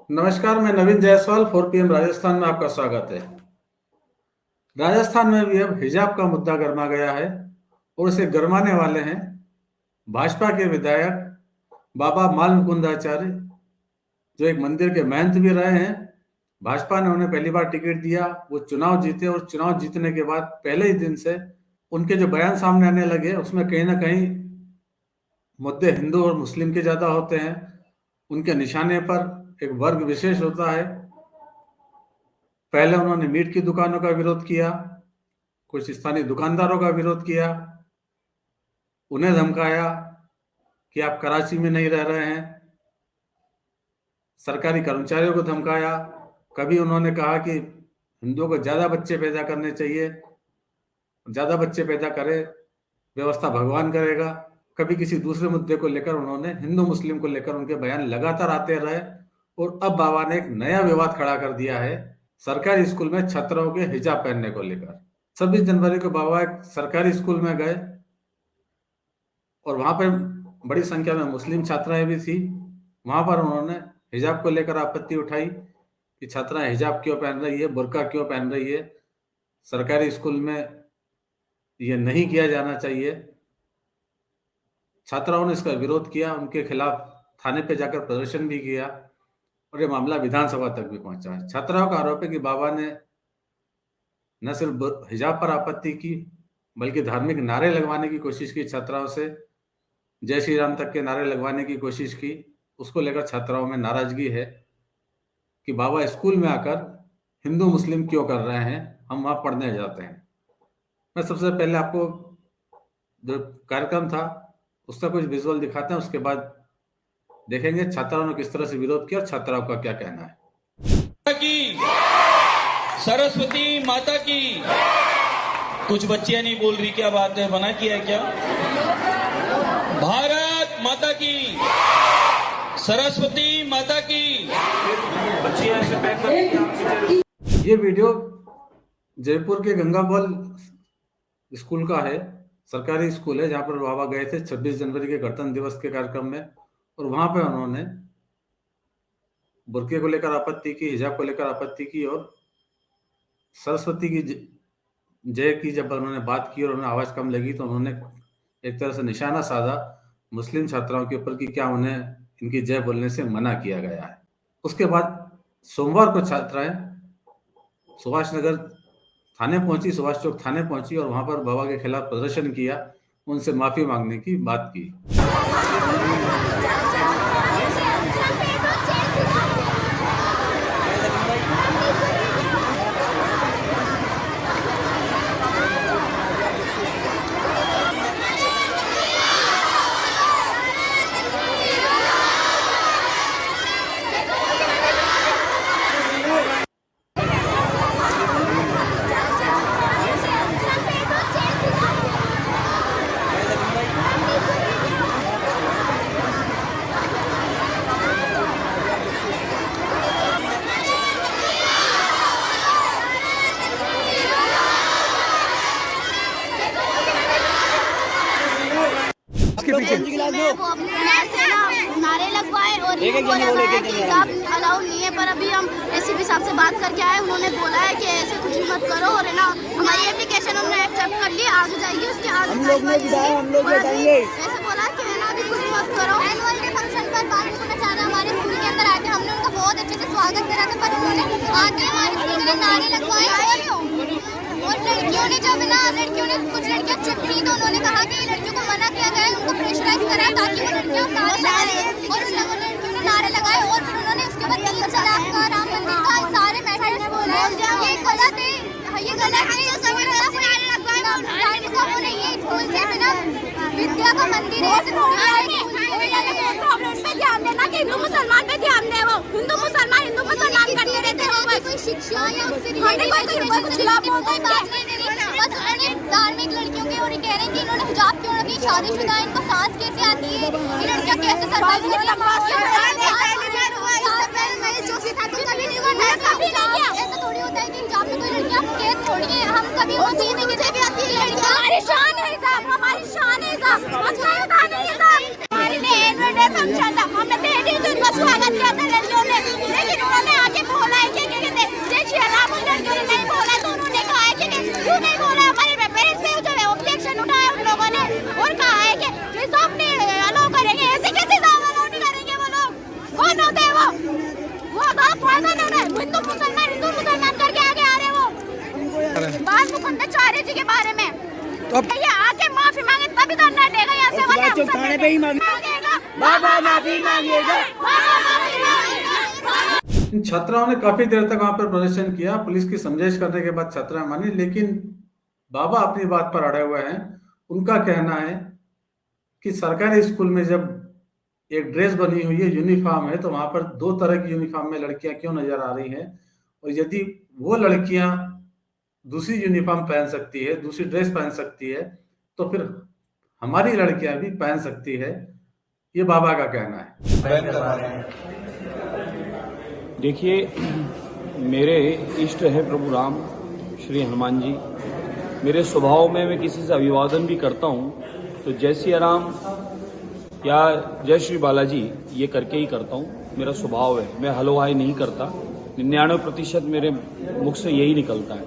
नमस्कार, मैं नवीन जायसवाल 4 PM राजस्थान में आपका स्वागत है। राजस्थान में भी अब हिजाब का मुद्दा गर्मा गया है और इसे गरमाने वाले हैं भाजपा के विधायक बाबा माल मुकुंदाचार्य, जो एक मंदिर के महंत भी रहे हैं। भाजपा ने उन्हें पहली बार टिकट दिया, वो चुनाव जीते और चुनाव जीतने के बाद पहले ही दिन से उनके जो बयान सामने आने लगे उसमें कहीं ना कहीं मुद्दे हिंदू और मुस्लिम के ज्यादा होते हैं। उनके निशाने पर एक वर्ग विशेष होता है। पहले उन्होंने मीट की दुकानों का विरोध किया, कुछ स्थानीय दुकानदारों का विरोध किया, उन्हें धमकाया कि आप कराची में नहीं रह रहे हैं, सरकारी कर्मचारियों को धमकाया। कभी उन्होंने कहा कि हिंदुओं को ज्यादा बच्चे पैदा करने चाहिए, ज्यादा बच्चे पैदा करे, व्यवस्था भगवान करेगा। कभी किसी दूसरे मुद्दे को लेकर उन्होंने हिंदू मुस्लिम को लेकर उनके बयान लगातार आते रहे और अब बाबा ने एक नया विवाद खड़ा कर दिया है सरकारी स्कूल में छात्राओं के हिजाब पहनने को लेकर। 26 जनवरी को बाबा एक सरकारी स्कूल में गए और वहां पर बड़ी संख्या में मुस्लिम छात्राएं भी थी। वहां पर उन्होंने हिजाब को लेकर आपत्ति उठाई कि छात्राएं हिजाब क्यों पहन रही है, बुर्का क्यों पहन रही है, सरकारी स्कूल में यह नहीं किया जाना चाहिए। छात्राओं ने इसका विरोध किया, उनके खिलाफ थाने पे जाकर प्रदर्शन भी किया और ये मामला विधानसभा तक भी पहुंचा है। छात्राओं का आरोप है कि बाबा ने न सिर्फ हिजाब पर आपत्ति की बल्कि धार्मिक नारे लगवाने की कोशिश की, छात्राओं से जय श्री राम तक के नारे लगवाने की कोशिश की। उसको लेकर छात्राओं में नाराजगी है कि बाबा स्कूल में आकर हिंदू मुस्लिम क्यों कर रहे हैं, हम वहां पढ़ने जाते हैं। मैं सबसे पहले आपको जो कार्यक्रम था उसका कुछ विजुअल दिखाते हैं, उसके बाद देखेंगे छात्राओं ने किस तरह से विरोध किया और छात्राओं का क्या कहना है। की सरस्वती माता की कुछ बच्चियां नहीं बोल रही, क्या बात है, मना किया है क्या? भारत माता की, सरस्वती माता की। ये वीडियो जयपुर के गंगाबल स्कूल का है, सरकारी स्कूल है जहां पर बाबा गए थे 26 जनवरी के गणतंत्र दिवस के कार्यक्रम में और वहां पे उन्होंने बुर्के को लेकर आपत्ति की, हिजाब को लेकर आपत्ति की और सरस्वती की जय की जब उन्होंने बात की और उन्हें आवाज कम लगी तो उन्होंने एक तरह से निशाना साधा मुस्लिम छात्राओं के ऊपर कि क्या उन्हें इनकी जय बोलने से मना किया गया है। उसके बाद सोमवार को छात्राएं सुभाष नगर थाने पहुंची, सुभाष चौक थाने पहुंची और वहां पर बाबा के खिलाफ प्रदर्शन किया, उनसे माफी मांगने की बात की। वो अपने से ना नारे लगवाए और ये बोला गया कि हिजाब अलाउ नहीं है, पर अभी हम एसीपी साहब से बात करके आए, उन्होंने बोला है कि ऐसे कुछ भी मत करो और है ना हमारी एप्लीकेशन हमने एक्सेप्ट कर ली, आगे जाएगी उसके आगे हम लोग बताएंगे। ऐसे बोला कि है ना अभी कुछ मत करो। एनुअल डे फंक्शन पर बात करना चाह रहे, हमारे स्कूल के अंदर आए थे, हमने उनका बहुत अच्छे से स्वागत करा था, पर उन्होंने आते हमारे स्कूल में नारे लगवाए और लड़कियों ने जब ना कुछ लड़कियां चुप थी तो उन्होंने कहा कि लड़कियों को मना किया गया है, उनको प्रेशराइज करा ताकि वो लड़कियां नारे लगाए और उन लड़कियों ने नारे लगाए और फिर उन्होंने उसके बाद 3 तलाक का, राम मंदिर का सारे मैसेज बोले। ये गलत है, ये गलत है, ये सभी नारे लगवाए वो नहीं है। स्कूल से बिना विद्या का मंदिर है, प्रॉब्लम पे ध्यान देना कि हिंदू मुसलमान पे ध्यान दे, वो हिंदू मुसलमान करते रहते हैं, कोई शिक्षा या धार्मिक लड़कियों के और ये कह रहे हैं कि इन्होंने हिजाब क्यों रखी, शादीशुदा इनको सांस कैसे आती है, ये लड़कियां कैसे सर्वाइव कर रही है। ऐसा थोड़ी होता है कि हिजाब में कोई लड़कियां कैद थोड़ी है, हम कभी होती है किसी भी आती है लड़कियां। हमारी शान है हिजाब, हमारी शान है हिजाब, हमारे लिए एनुअल डे फंक्शन था, हमने स्वागत किया था लड़कियों ने, लेकिन भट्टाचार्य जी के बारे में। तो अब ये आके माफी मांगे तभी धरना देगा यहाँ से, वरना चुप थाने पे ही मांगेगा। बाबा माफी मांगेगा। इन छात्राओं ने काफी देर तक वहां पर प्रदर्शन किया। पुलिस की समझाइश करने के बाद छात्रा मानी, लेकिन बाबा अपनी बात पर अड़े हुए हैं। उनका कहना है कि सरकारी स्कूल में जब एक ड्रेस बनी हुई है, यूनिफॉर्म है, तो वहां पर दो तरह की यूनिफॉर्म में लड़कियां क्यों नजर आ रही हैं, और यदि वो लड़कियां दूसरी यूनिफॉर्म पहन सकती है, दूसरी ड्रेस पहन सकती है, तो फिर हमारी लड़कियां भी पहन सकती है। ये बाबा का कहना है। देखिए, मेरे इष्ट है प्रभु राम श्री हनुमान जी। मेरे स्वभाव में मैं किसी से अभिवादन भी करता हूं तो जय श्री राम या जय श्री बालाजी ये करके ही करता हूं। मेरा स्वभाव है, मैं हलोहाई नहीं करता। 99% मेरे मुख से यही निकलता है।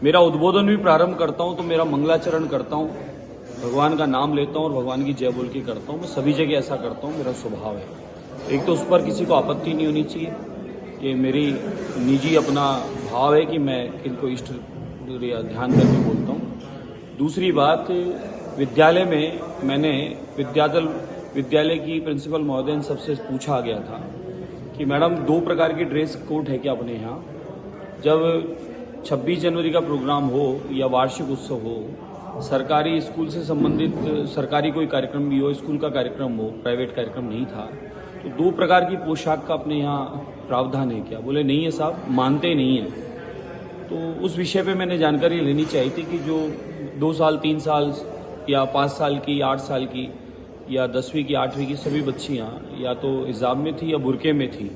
मेरा उद्बोधन भी प्रारंभ करता हूं तो मेरा मंगलाचरण करता हूं, भगवान का नाम लेता हूं और भगवान की जय बोल के करता हूं। मैं सभी जगह ऐसा करता हूं, मेरा स्वभाव है। एक तो उस पर किसी को आपत्ति नहीं होनी चाहिए, ये मेरी निजी अपना भाव है कि मैं इनको इष्ट ध्यान करके बोलता हूँ। दूसरी बात, विद्यालय में मैंने विद्यालय की प्रिंसिपल महोदय सबसे पूछा गया था कि मैडम 2 प्रकार की ड्रेस कोड है क्या अपने यहाँ? जब 26 जनवरी का प्रोग्राम हो या वार्षिक उत्सव हो, सरकारी स्कूल से संबंधित सरकारी कोई कार्यक्रम भी हो, स्कूल का कार्यक्रम हो, प्राइवेट कार्यक्रम नहीं था, तो 2 प्रकार की पोशाक का अपने यहाँ प्रावधान है क्या? बोले नहीं है साहब, मानते नहीं है। तो उस विषय पे मैंने जानकारी लेनी चाहिए थी कि जो 2 साल 3 साल या 5 साल की 8 साल की या 10वीं की 8वीं की सभी बच्चियां या तो हिजाब में थी या बुरके में थी,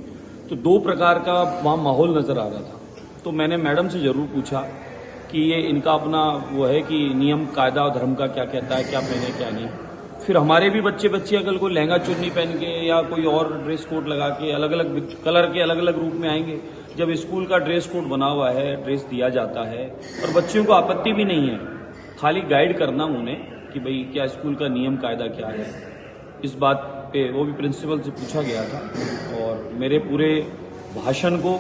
तो 2 प्रकार का वहाँ माहौल नजर आ रहा था। तो मैंने मैडम से जरूर पूछा कि ये इनका अपना वो है कि नियम कायदा और धर्म का क्या कहता है, क्या पहने क्या नहीं। फिर हमारे भी बच्चियां कल को लहंगा चुन्नी पहन के या कोई और ड्रेस कोड लगा के अलग अलग कलर के अलग अलग रूप में आएंगे। जब स्कूल का ड्रेस कोड बना हुआ है, ड्रेस दिया जाता है और बच्चियों को आपत्ति भी नहीं है, खाली गाइड करना उन्हें कि भाई क्या स्कूल का नियम कायदा क्या है। इस बात पे वो भी प्रिंसिपल से पूछा गया था और मेरे पूरे भाषण को,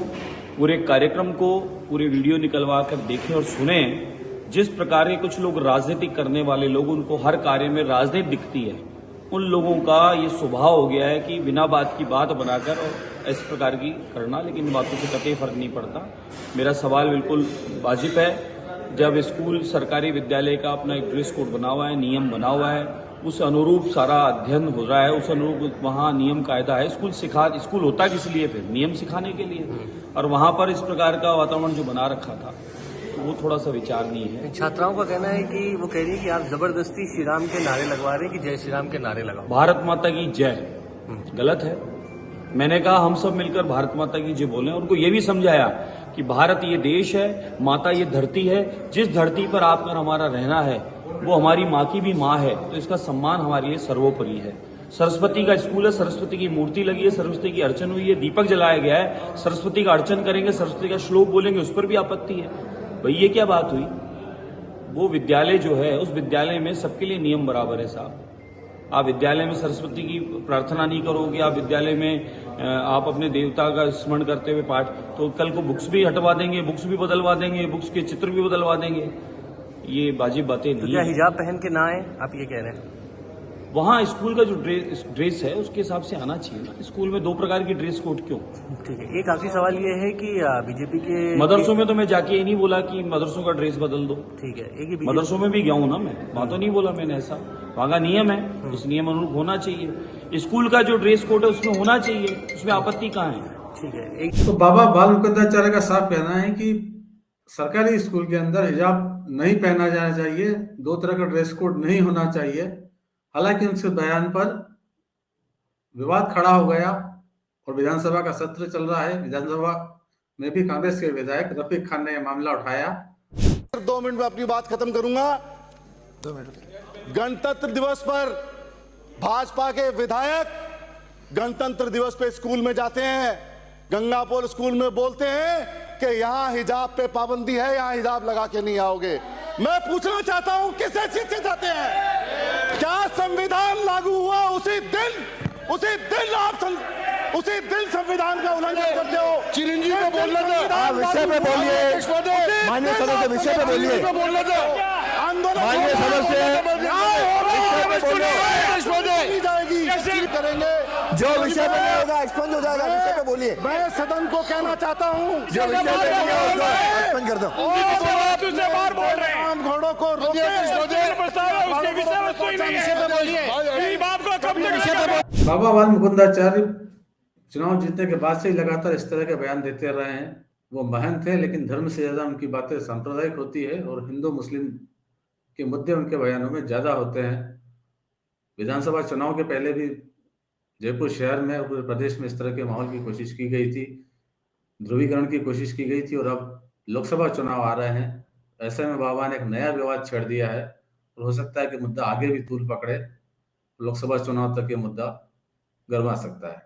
पूरे कार्यक्रम को, पूरे वीडियो निकलवा कर देखें और सुने। जिस प्रकार के कुछ लोग राजनीति करने वाले लोग, उनको हर कार्य में राजनीति दिखती है, उन लोगों का ये स्वभाव हो गया है कि बिना बात की बात बनाकर और इस प्रकार की करना, लेकिन बातों से कतई फर्क नहीं पड़ता। मेरा सवाल बिल्कुल वाजिब है। जब स्कूल सरकारी विद्यालय का अपना एक ड्रेस कोड बना हुआ है, नियम बना हुआ है, उस अनुरूप सारा अध्ययन हो रहा है, उस अनुरूप वहाँ नियम कायदा है। स्कूल होता किस लिए? फिर नियम सिखाने के लिए। और वहाँ पर इस प्रकार का वातावरण जो बना रखा था, तो वो थोड़ा सा विचारणीय है। छात्राओं का कहना है कि वो कह रही है कि आप जबरदस्ती श्री राम के नारे लगवा रहे हैं कि जय श्री राम के नारे लगाओ। भारत माता की जय गलत है। मैंने कहा हम सब मिलकर भारत माता की जय बोलें। उनको ये भी समझाया कि भारत ये देश है, माता ये धरती है, जिस धरती पर आपका हमारा रहना है वो हमारी माँ की भी माँ है, तो इसका सम्मान हमारे लिए सर्वोपरि है। सरस्वती का स्कूल है, सरस्वती की मूर्ति लगी है, सरस्वती की अर्चन हुई है, दीपक जलाया गया है, सरस्वती का अर्चन करेंगे, सरस्वती का श्लोक बोलेंगे, उस पर भी आपत्ति है। भाई ये क्या बात हुई? वो विद्यालय जो है, उस विद्यालय में सबके लिए नियम बराबर है साहब। आप विद्यालय में सरस्वती की प्रार्थना नहीं करोगे, आप विद्यालय में आप अपने देवता का स्मरण करते हुए पाठ, तो कल को बुक्स भी हटवा देंगे, बुक्स भी बदलवा देंगे, बुक्स के चित्र भी बदलवा देंगे। ये वाजिब बातें नहीं। तो क्या हिजाब पहन के ना आए, आप ये कह रहे हैं? वहाँ स्कूल का जो ड्रेस है उसके हिसाब से आना चाहिए ना। स्कूल में 2 प्रकार की ड्रेस कोड क्यों? ठीक है। एक आखिरी सवाल ये है कि बीजेपी के मदरसों में तो मैं जाके ये नहीं बोला कि मदरसों का ड्रेस बदल दो। ठीक है। एक मदरसों में भी गया हूँ ना मैं, वहाँ तो नहीं बोला मैंने ऐसा। वहाँ का नियम है, उस नियम अनुरूप होना चाहिए। स्कूल का जो ड्रेस कोड है उसमें होना चाहिए, उसमें आपत्ति कहाँ है? ठीक है। तो बाबा बाल मुकुंदाचार्य का साफ कहना है कि सरकारी स्कूल के अंदर हिजाब नहीं पहना जाना चाहिए, 2 तरह का ड्रेस कोड नहीं होना चाहिए। हालांकि उनके बयान पर विवाद खड़ा हो गया और विधानसभा का सत्र चल रहा है। विधानसभा में भी कांग्रेस के विधायक रफीक खान ने यह मामला उठाया। 2 मिनट में अपनी बात खत्म करूंगा। 2 मिनट। गणतंत्र दिवस पर भाजपा के विधायक गणतंत्र दिवस पे स्कूल में जाते हैं, गंगापुर स्कूल में बोलते हैं कि यहां हिजाब पे पाबंदी है, यहां हिजाब लगा के नहीं आओगे। मैं पूछना चाहता हूं किस चीज से जाते हैं? क्या संविधान लागू हुआ उसी दिन आप उसी दिन संविधान का उल्लंघन करते हो। चिरंजीवी को बोलने दो, विषय पे बोलिए, माननीय सदस्य विषय पे बोलिए, बोलने दो। आंदोलन माननीय सदस्य जाएगी करेंगे, जो विषय पे नहीं होगा एक्सपेंड हो जाएगा, विषय पे बोलिए। मैं सदन को कहना चाहता हूँ जो विषय पे नहीं होगा एक्सपेंड कर दो। आम घोड़ों को रोके, बाबा बाल मुकुंदाचार्य चुनाव जीतने के बाद से ही लगातार इस तरह के बयान देते रहे हैं। वो महंत थे, लेकिन धर्म से ज्यादा उनकी बातें सांप्रदायिक होती है और हिंदू मुस्लिम के मुद्दे उनके बयानों में ज्यादा होते हैं। विधानसभा चुनाव के पहले भी जयपुर शहर में और पूरे प्रदेश में इस तरह के माहौल की कोशिश की गई थी, ध्रुवीकरण की कोशिश की गई थी, और अब लोकसभा चुनाव आ रहे हैं। ऐसे में बाबा ने एक नया विवाद छेड़ दिया है और हो सकता है कि मुद्दा आगे भी तूल पकड़े, लोकसभा चुनाव तक ये मुद्दा गरमा सकता है।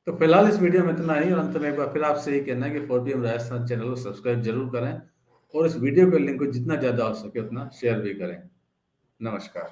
तो फिलहाल इस वीडियो में इतना ही, और अंत में एक बार फिर आपसे ही कहना है कि 4PM राजस्थान चैनल को सब्सक्राइब जरूर करें और इस वीडियो के लिंक को जितना ज्यादा हो सके उतना शेयर भी करें। नमस्कार।